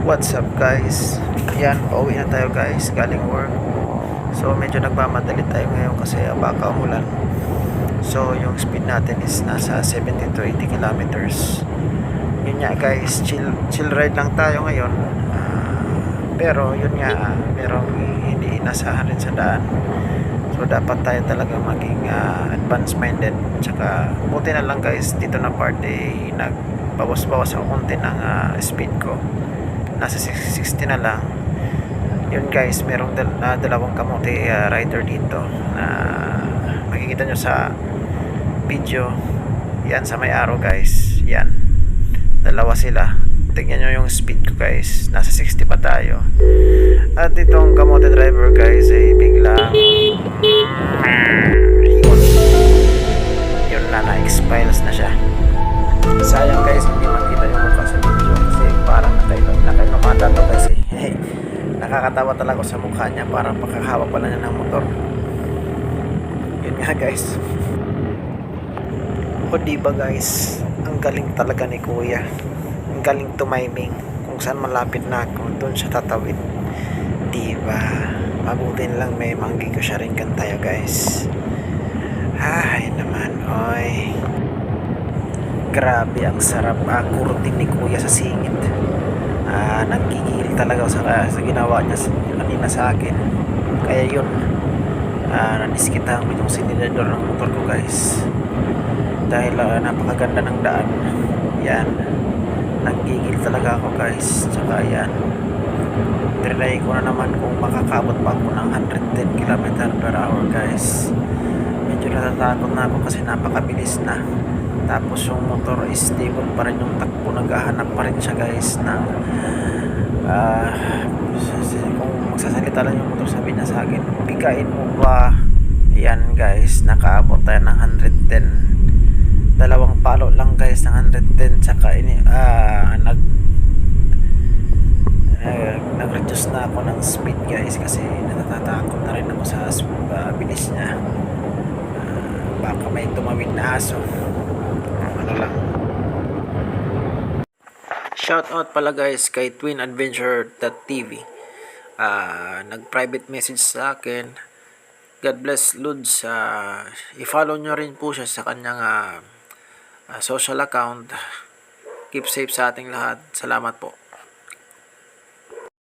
What's up guys? Yan, pauwi na tayo guys, galing work. So medyo nagmamadali tayo ngayon kasi baka umulan. So yung speed natin is nasa 70 to 80 kilometers. Yun nga guys, chill ride lang tayo ngayon. Pero yun nga, merong hindi inasahan rin sa daan. So dapat tayo talaga maging advanced minded. Tsaka buti na lang guys, dito na part nagbawas-bawas ako konti ng speed ko. Nasa 60 na lang. Yun guys, merong dalawang kamote rider dito na makikita nyo sa video. Yan sa may araw guys. Yan, dalawa sila. Tingnan nyo yung speed ko guys, nasa 60 pa tayo. At itong kamote driver guys ay biglang yun na, na-expiles na siya. Sayang guys, hindi makita yung mukha sa video kasi parang nakainumata to guys eh. Nakakatawa talaga sa mukha niya, parang pakahawak pala niya ng motor. Yun nga guys. O diba guys, ang galing talaga ni kuya. Ang galing tumiming. Kung saan malapit na ako, doon siya tatawid. Diba? Mabuti lang may manggi ko siya rin kantaya guys. Ay naman, oy. Grabe, ang sarap kurutin ni kuya sa singit. Nagkikil talaga sa ginawa niya kanina sa akin. Kaya yun, nadiskitahan ko yung sinilidor ng motor ko guys. Dahil napakaganda ng daan. Yan, nagkikil talaga ako guys. Tsaka yan, trinay ko na naman kung makakabot pa ako ng 110 km per hour guys. Medyo natatakot na ako kasi napakabilis na. Tapos yung motor is stable pa rin yung takbo, naghahanap pa rin siya guys ng kung magsasalita lang yung motor, sabi niya sa akin, bigain mo ba? Yan guys, nakaabot tayo ng 110, dalawang palo lang guys ng 110. Tsaka nag-reduce na ako ng speed guys kasi natatakot na rin ako sa bilis niya. Baka may tumawid na aso. Ano lang. Shout out pala guys kay twinadventure.tv. Nag-private message sa akin. God bless Lods. I-follow nyo rin po siya sa kanyang social account. Keep safe sa ating lahat. Salamat po.